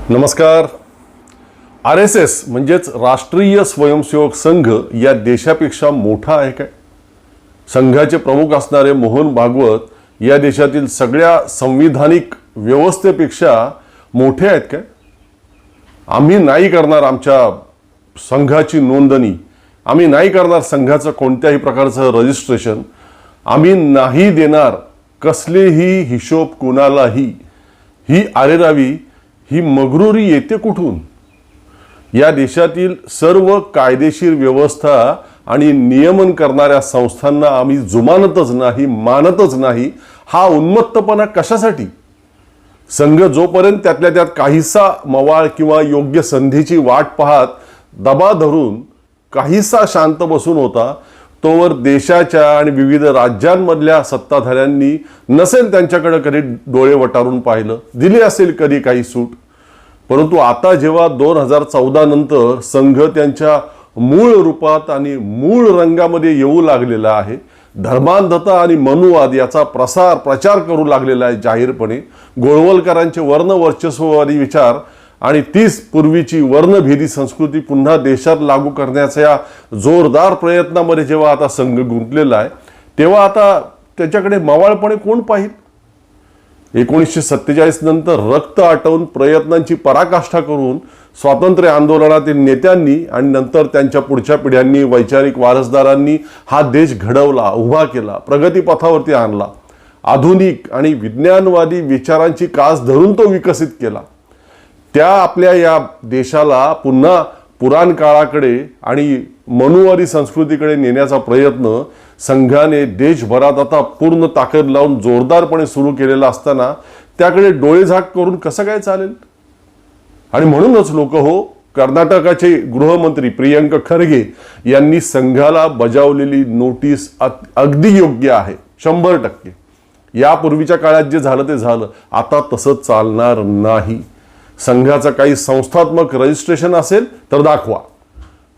नमस्कार. RSS म्हणजेच राष्ट्रीय स्वयंसेवक संघ या देशापेक्षा मोठा आहे काय? संघाचे प्रमुख असणारे मोहन भागवत या देशातील सगळ्या संविधानिक व्यवस्थेपेक्षा मोठे आहेत काय? आम्ही नाही करणार आमच्या संघाची नोंदणी, आम्ही नाही करणार संघाचं कोणत्याही प्रकारचं रजिस्ट्रेशन, आम्ही नाही देणार कसलेही हिशोब कुणालाही, ही आरेरावी, ही मगरुरी येते कुठून? या देशातील सर्व कायदेशीर व्यवस्था आणि नियमन करणाऱ्या संस्थांना आम्ही जुमानतच नाही, मानतच नाही. हा उन्मत्तपणा कशासाठी? संघ जोपर्यंत त्यातल्या त्यात काहीसा मवाळ किंवा योग्य संधीची वाट पाहत दबा धरून काहीसा शांत बसून होता, तोवर देशाच्या आणि विविध राज्यांमधल्या सत्ताधाऱ्यांनी नसेल त्यांच्याकडे कधी डोळे वटारून पाहिलं, दिली असेल कधी काही सूट. परंतु आता जेव्हा 2014 नंतर संघ त्यांच्या मूळ रूपात आणि मूळ रंगामध्ये येऊ लागलेला आहे, धर्मांधता आणि मनुवाद याचा प्रचार करू लागलेला आहे जाहीरपणे, गोळवलकरांचे वर्णवर्चस्ववादी विचार आणि तीच पूर्वीची वर्णभेदी संस्कृती पुन्हा देशात लागू करण्याच्या जोरदार प्रयत्नामध्ये जेव्हा आता संघ गुंतलेला आहे, तेव्हा आता त्याच्याकडे मवाळपणे कोण पाहिल? 1947 नंतर रक्त आटवून प्रयत्नांची पराकाष्ठा करून स्वातंत्र्य आंदोलनातील नेत्यांनी आणि नंतर त्यांच्या पुढच्या पिढ्यांनी, वैचारिक वारसदारांनी हा देश घडवला, उभा केला, प्रगतीपथावरती आणला, आधुनिक आणि विज्ञानवादी विचारांची कास धरून तो विकसित केला. त्या आपल्या या देशाला पुन्हा पुराण काळाकडे आणि मनुवादी संस्कृतीकडे नेण्याचा प्रयत्न संघाने देशभरात आता पूर्ण ताकद लावून जोरदारपणे सुरू केलेला असताना त्याकडे डोळेझाक करून कसं काय चालेल? आणि म्हणूनच लोक कर्नाटकाचे गृहमंत्री प्रियंका खरगे यांनी संघाला बजावलेली नोटीस अगदी योग्य आहे, 100%. यापूर्वीच्या काळात जे झालं ते झालं, आता तसं चालणार नाही. संघाचं काही संस्थात्मक रजिस्ट्रेशन असेल तर दाखवा,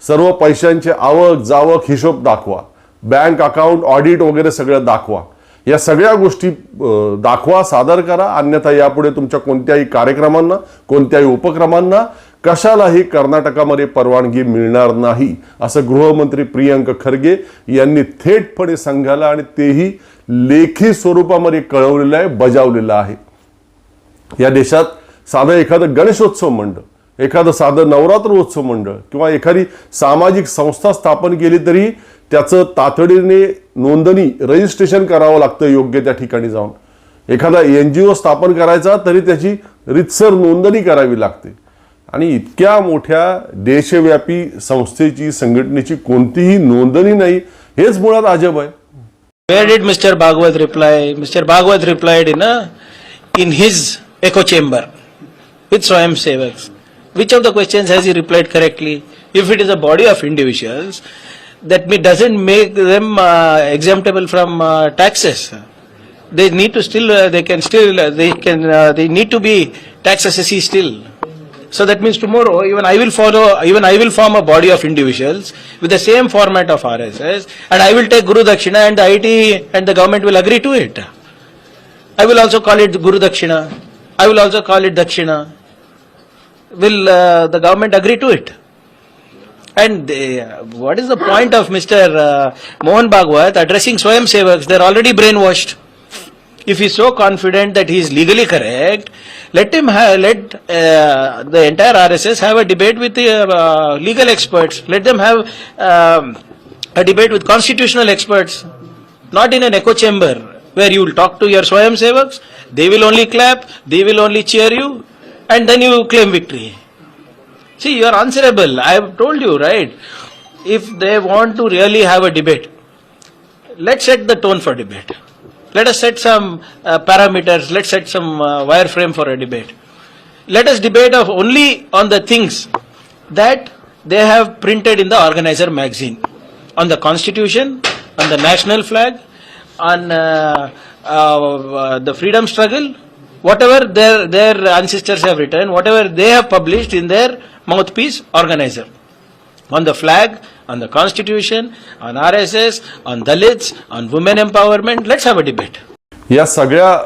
सर्व पैशांचे आवक जावक हिशोब दाखवा, बँक अकाउंट ऑडिट वगैरे सगळं दाखवा. या सगळ्या गोष्टी दाखवा, सादर करा. अन्यथा यापुढे तुमच्या कोणत्याही कार्यक्रमांना, कोणत्याही उपक्रमांना, कशालाही कर्नाटकामध्ये परवानगी मिळणार नाही, असं गृहमंत्री प्रियंका खरगे यांनी थेटपणे संघाला आणि तेही लेखी स्वरूपामध्ये कळवलेलं आहे, बजावलेलं आहे. या देशात साधं एखादं गणेशोत्सव मंडळ, एखादं साधं नवरात्र उत्सव मंडळ किंवा एखादी सामाजिक संस्था स्थापन केली तरी त्याचं तातडीने नोंदणी, रजिस्ट्रेशन करावं लागतं योग्य त्या ठिकाणी जाऊन. एखादा NGO स्थापन करायचा तरी त्याची रीतसर नोंदणी करावी लागते. आणि इतक्या मोठ्या देशव्यापी संस्थेची, संघटनेची कोणतीही नोंदणी नाही, हेच मुळात अजब आहे. Where did Mr. Bhagwat reply? Mr. Bhagwat replied in his echo chamber with Swayam Sevaks. Which of the questions has he replied correctly? If it is a body of individuals, that doesn't make them exemptable from taxes. They need to still, they need to be tax assessee still. So that means tomorrow even I will form a body of individuals with the same format of RSS, and I will take Guru Dakshina, and the IT and the government will agree to it. I will also call it Guru Dakshina. I will also call it Dakshina. Will the government agree to it? And what is the point of Mr. Mohan Bhagwat addressing Swayam Sevaks? They are already brainwashed. If he is so confident that he is legally correct, let the entire RSS have a debate with the legal experts. Let them have a debate with constitutional experts, not in an echo chamber where you will talk to your Swayam Sevaks, they will only clap, they will only cheer you, and then you claim victory. See, you are answerable. I have told you, right? If they want to really have a debate, let's set the tone for debate. Let us set some parameters. Let's set some wireframe for a debate. Let us debate only on the things that they have printed in the Organizer magazine, on the Constitution, on the national flag, on the freedom struggle, whatever their ancestors have written, whatever they have published in their mouthpiece Organizer, on the flag, on the Constitution, on RSS, on Dalits, on women empowerment. Let's have a debate. या सगळ्या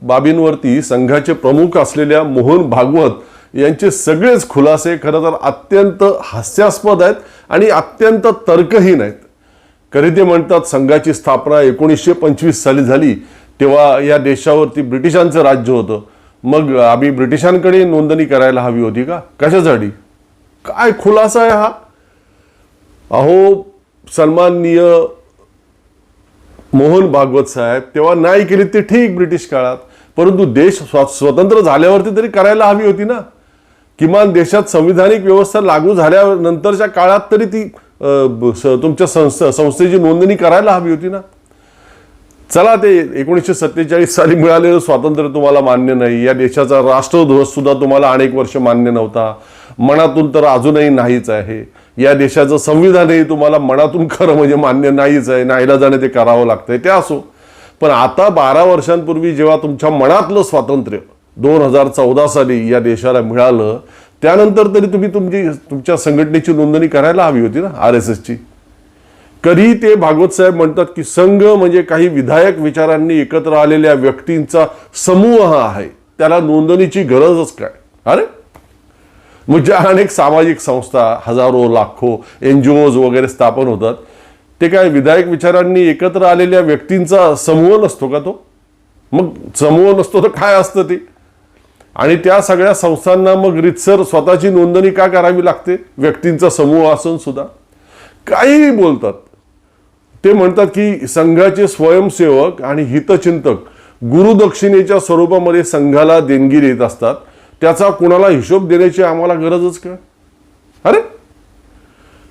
बाबींवरती संघाचे प्रमुख असलेल्या मोहन भागवत यांचे सगळेच खुलासे खरं तर अत्यंत हास्यास्पद आहेत आणि अत्यंत तर्कहीन आहेत. कधी ते म्हणतात संघाची स्थापना 1925 साली झाली, तेव्हा या देशावरती ब्रिटिशांचं राज्य होतं, मग आम्ही ब्रिटिशांकडे नोंदणी करायला हवी होती का? कशासाठी? काय खुलासा आहे हा? अहो, सन्माननीय मोहन भागवत साहेब तेव्हा नाही केली ते ठीक ब्रिटिश काळात, परंतु देश स्वतंत्र झाल्यावरती तरी करायला हवी होती ना. किमान देशात संविधानिक व्यवस्था लागू झाल्यानंतरच्या काळात तरी ती तुमच्या संस्थेची नोंदणी करायला हवी होती ना. चला, ते 1947 साली मिळालेलं स्वातंत्र्य तुम्हाला मान्य नाही, या देशाचा राष्ट्रध्वज सुद्धा तुम्हाला अनेक वर्ष मान्य नव्हता, मनातून तर अजूनही नाहीच आहे. या देशाचं संविधानही तुम्हाला मनातून खरं म्हणजे मान्य नाहीच आहे, नाईलाजाने ते करावं लागतंय, ते असो. पण आता 12 वर्षांपूर्वी जेव्हा तुमच्या मनातलं स्वातंत्र्य 2014 साली या देशाला मिळालं, त्यानंतर तरी तुम्ही तुमच्या संघटनेची नोंदणी करायला हवी होती ना, RSSची. कधी ते भागवत साहेब म्हणतात की संघ म्हणजे काही विधायक विचारांनी एकत्र आलेल्या व्यक्तींचा समूह आहे, त्याला नोंदणीची गरजच काय? अरे, म्हणजे अनेक सामाजिक संस्था, हजारो लाखो NGOs वगैरे स्थापन होतात, ते काय विधायक विचारांनी एकत्र आलेल्या व्यक्तींचा समूह नसतो का तो? मग समूह नसतो तर काय असतं ते? आणि त्या सगळ्या संस्थांना मग रितसर स्वतःची नोंदणी का करावी लागते, व्यक्तींचा समूह असून सुद्धा? काहीही बोलतात. ते म्हणतात की संघाचे स्वयंसेवक आणि हितचिंतक गुरुदक्षिणेच्या स्वरूपामध्ये संघाला देणगी देत असतात, त्याचा कुणाला हिशोब देण्याची आम्हाला गरजच का? अरे,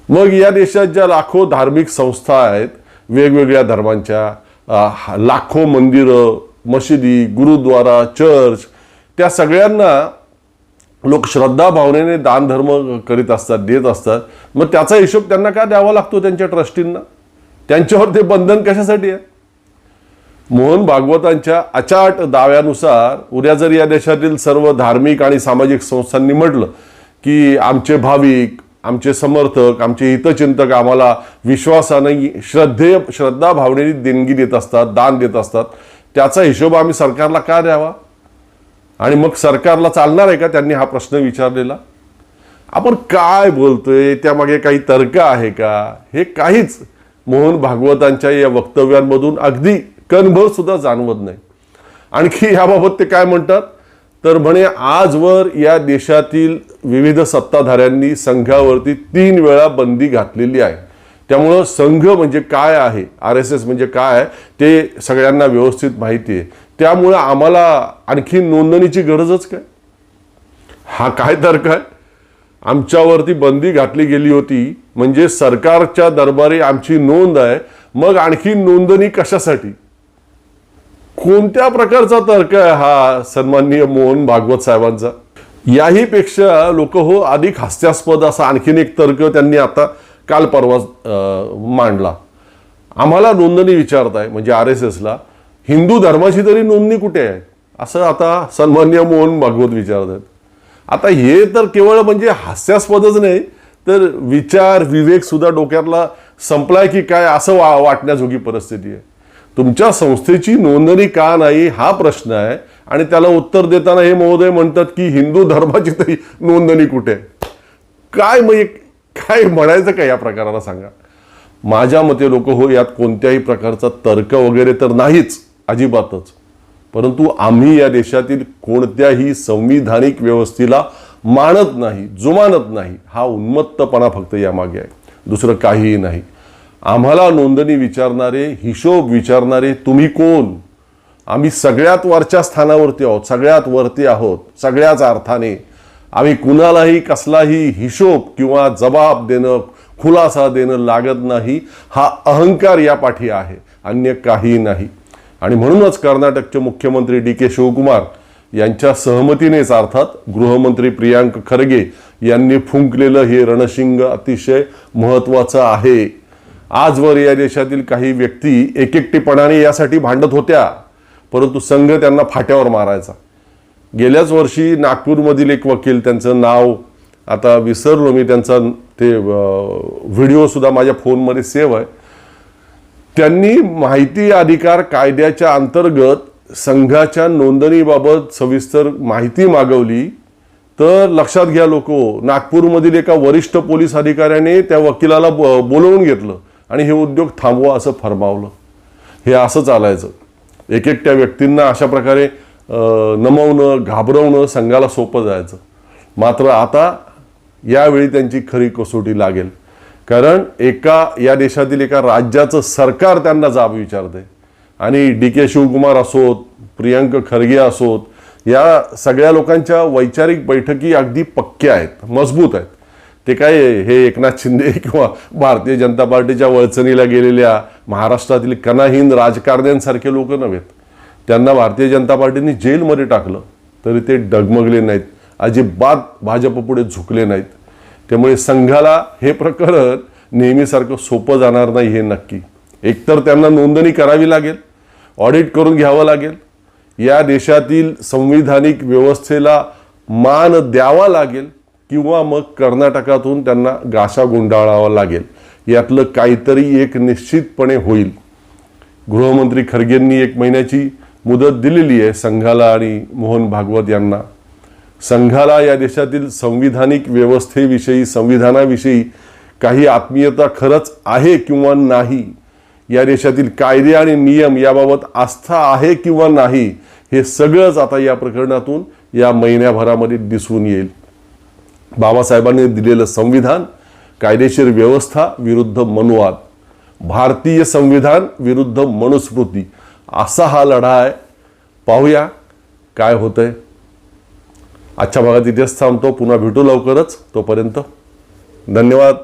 मग या देशात ज्या लाखो धार्मिक संस्था आहेत वेगवेगळ्या धर्मांच्या, लाखो मंदिरं, मशिदी, गुरुद्वारा, चर्च, त्या सगळ्यांना लोक श्रद्धा भावनेने दान धर्म करीत असतात, देत असतात. मग त्याचा हिशोब त्यांना का द्यावा लागतो त्यांच्या ट्रस्टींना? त्यांच्यावर ते बंधन कशासाठी आहे? मोहन भागवतांच्या अचाट दाव्यानुसार उद्या जर या देशातील सर्व धार्मिक आणि सामाजिक संस्थांनी म्हटलं की आमचे भाविक, आमचे समर्थक, आमचे हितचिंतक आम्हाला विश्वासाने श्रद्धा भावनेने देणगी देत असतात, दान देत असतात, त्याचा हिशोब आम्ही सरकारला का द्यावा? आणि मग सरकारला चालणार आहे का त्यांनी हा प्रश्न विचारलेला? आपण काय बोलतोय, त्यामागे काही तर्क आहे का? हे काहीच मोहन भागवतांच्या या वक्तव्यांमधून अगदी कणभर सुद्धा जाणवत नाही. आणखी याबाबत ते काय म्हणतात तर म्हणे, आजवर या देशातील विविध सत्ताधाऱ्यांनी संघावरती 3 वेळा बंदी घातलेली आहे, त्यामुळं संघ म्हणजे काय आहे, RSS म्हणजे काय आहे ते सगळ्यांना व्यवस्थित माहिती आहे, त्यामुळं आम्हाला आणखी नोंदणीची गरजच काय? हा काय तर्क आहे? आमच्यावरती बंदी घातली गेली होती म्हणजे सरकारच्या दरबारी आमची नोंद आहे, मग आणखी नोंदणी कशासाठी? कोणत्या प्रकारचा तर्क आहे हा सन्माननीय मोहन भागवत साहेबांचा? याही पेक्षा लोक हो अधिक हास्यास्पद असा आणखीन एक तर्क त्यांनी आता काल परवा मांडला. आम्हाला नोंदणी विचारताय म्हणजे RSSला, हिंदू धर्माची तरी नोंदणी कुठे आहे असं आता सन्माननीय मोहन भागवत विचारत आहेत. आता हे तर केवळ म्हणजे हास्यास्पदच नाही तर विचार विवेक सुद्धा डोक्यातला संपलाय की काय असं वाटण्याजोगी परिस्थिती आहे. तुमच्या संस्थेची नोंदणी का नाही हा प्रश्न आहे आणि त्याला उत्तर देताना हे महोदय म्हणतात की हिंदू धर्माची तरी नोंदणी कुठे आहे. काय मग काय म्हणायचं काय या प्रकाराला सांगा? माझ्या मते लोक हो यात कोणत्याही प्रकारचा तर्क वगैरे तर नाहीच, अजिबातच, परंतु आम्ही या देशातील कोणत्याही संविधानिक व्यवस्थेला मानत नाही, जुमानत नाही, हा उन्मत्तपणा फक्त यामागे आहे, दुसरं काहीही नाही. आम्हाला नोंदणी विचारणारे, हिशोब विचारणारे तुम्ही कोण? आम्ही सगळ्यात वरच्या स्थानावरती आहोत, सगळ्यात वरती आहोत, सगळ्याच अर्थाने. आम्ही कुणालाही कसलाही हिशोब किंवा जबाब देणं, खुलासा देणं लागत नाही, हा अहंकार या पाठी आहे, अन्य काही नाही. आणि म्हणूनच कर्नाटकचे मुख्यमंत्री DK शिवकुमार यांच्या सहमतीनेच अर्थात गृहमंत्री प्रियांक खरगे यांनी फुंकलेलं हे रणशिंग अतिशय महत्त्वाचं आहे. आजवर या देशातील काही व्यक्ती एकएकटीपणाने यासाठी भांडत होत्या, परंतु संघ त्यांना फाट्यावर मारायचा. गेल्याच वर्षी नागपूरमधील एक वकील, त्यांचं नाव आता विसरलो मी, त्यांचा ते व्हिडिओ सुद्धा माझ्या फोनमध्ये सेव्ह आहे, त्यांनी माहिती अधिकार कायद्याच्या अंतर्गत संघाच्या नोंदणीबाबत सविस्तर माहिती मागवली. तर लक्षात घ्या लोक, नागपूरमधील एका वरिष्ठ पोलीस अधिकाऱ्याने त्या वकिलाला बोलवून घेतलं आणि हे उद्योग थांबवा असं फरमावलं. हे असं चालायचं. एक एक त्या व्यक्तींना अशा प्रकारे नमवणं, घाबरवणं संघाला सोपं जायचं. मात्र आता यावेळी त्यांची खरी कसोटी लागेल, कारण या देशातील एका राज्याचं सरकार त्यांना जाब विचारते. आणि DK शिवकुमार असोत, प्रियंक खरगे असोत, या सगळ्या लोकांच्या वैचारिक बैठकी अगदी पक्क्या आहेत, मजबूत आहेत. ते काय हे एकनाथ शिंदे किंवा भारतीय जनता पार्टीच्या वळचणीला गेलेल्या महाराष्ट्रातील कनाहीन राजकारण्यांसारखे लोक नव्हेत. त्यांना भारतीय जनता पार्टीने जेलमध्ये टाकलं तरी ते डगमगले नाहीत, अजिबात भाजपपुढे झुकले नाहीत. त्यामुळे संघाला हे प्रकरण नेहमीसारखं सोपं जाणार नाही हे नक्की. एकतर त्यांना नोंदणी करावी लागेल, ऑडिट करून घ्यावं लागेल, या देशातील संविधानिक व्यवस्थेला मान द्यावा लागेल, किंवा मग कर्नाटकातून त्यांना गाशा गुंडाळावा लागेल. यातलं काहीतरी एक निश्चितपणे होईल. गृहमंत्री खरगेंनी 1 महिन्याची मुदत दिलेली आहे संघाला आणि मोहन भागवत यांना. संघाला या देशातील संविधानिक व्यवस्थेविषयी, संविधानाविषयी काही आत्मीयता खरंच आहे किंवा नाही, या देशातील कायदे आणि नियम याबाबत आस्था आहे किंवा नाही, हे सगळंच आता या प्रकरणातून या महिन्याभरामध्ये दिसून येईल. बाबासाहेबांनी दिलेलं संविधान, कायदेशीर व्यवस्था विरुद्ध मनुवाद, भारतीय संविधान विरुद्ध मनुस्मृती, असा हा लढा आहे. पाहूया काय होतंय. आजच्या भागात इथेच थांबतो. पुन्हा भेटू लवकरच. तोपर्यंत धन्यवाद.